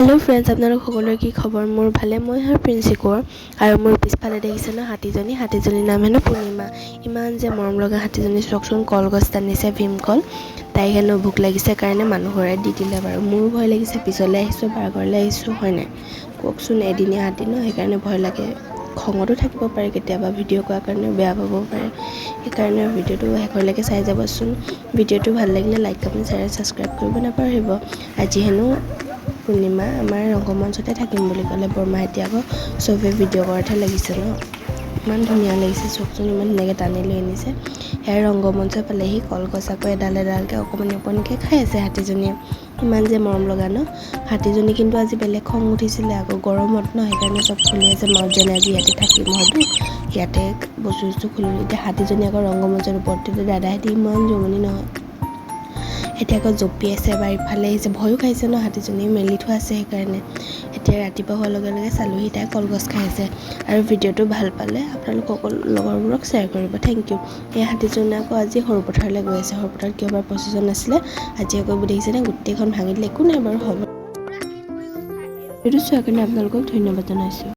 hello friends আপোনালোক সকলোৰে কি খবৰ মোৰ ভালে মই হয় প্ৰিন্সিকৰ আৰু মোৰ পিছফালে দেখিছে ন হাতীজনীৰ নাম হেনো পূৰ্ণিমা ইমান যে মৰম লগা হাতীজনী চকচোন কলগছ টানিছে ভীমকল তাই হেনো ভোক লাগিছে কাৰণে মানুহৰে দি দিলে বাৰু মোৰ ভয় লাগিছে পিছলৈ আহিছো বাগৰলৈ আহিছো হয় নাই কওকচোন এদিনীয়া হাতী ন সেইকাৰণে ভয় লাগে খঙতো থাকিব পাৰে কেতিয়াবা ভিডিঅ' কৰাৰ কাৰণে বেয়া পাব পাৰে সেইকাৰণে ভিডিঅ'টো শেষলৈকে চাই যাবচোন ভিডিঅ'টো ভাল লাগিলে লাইক কমেণ্ট শ্বেয়াৰ সাবস্ক্ৰাইব কৰিব নাপাহৰিব আজি হেনো পূৰ্ণিমা আমাৰ ৰংগমঞ্চতে থাকিম বুলি ক'লে বৰমা এতিয়া আকৌ চবে ভিডিঅ' কৰাতহে লাগিছে ন ইমান ধুনীয়া লাগিছে চকচোন ইমান ধুনীয়াকৈ টানি লৈ আনিছে সেয়া ৰংগমঞ্চ পালেহি কলগছ আকৌ এডালকৈ অকণমানিকৈ খাই আছে হাতীজনীয়ে ইমান যে মৰম লগা ন হাতীজনী কিন্তু আজি বেলেগ খং উঠিছিলে আকৌ গৰমত ন সেইকাৰণে চব খুলি আছে মাউত যেনে আজি ইয়াতে থাকিম হয়তো ইয়াতে বস্তু খুলি এতিয়া হাতীজনী আকৌ ৰংগমঞ্চৰ ওপৰত দাদাহঁতি ইমান জমনি নহয় এতিয়া আকৌ জঁপিয়াইছে এবাৰ ইফালে আহিছে ভয়ো খাইছে ন হাতীজনী মেলি থোৱা আছে সেইকাৰণে এতিয়া ৰাতিপুৱা হোৱাৰ লগে লগে চালোহি তাই কলগছ খাই আছে আৰু ভিডিঅ'টো ভাল পালে আপোনালোক সকলো লগৰবোৰক শ্বেয়াৰ কৰিব থেংক ইউ এই হাতীজনী আকৌ আজি সৰু পথাৰলৈ গৈ আছে সৰু পথাৰত কিয়বাৰ প্ৰচেছন আছিলে আজি আকৌ দেখিছেনে গোটেইখন ভাঙি দিলে একো নাই বাৰু হ'ব এইটো চোৱাৰ কাৰণে আপোনালোকক ধন্যবাদ জনাইছোঁ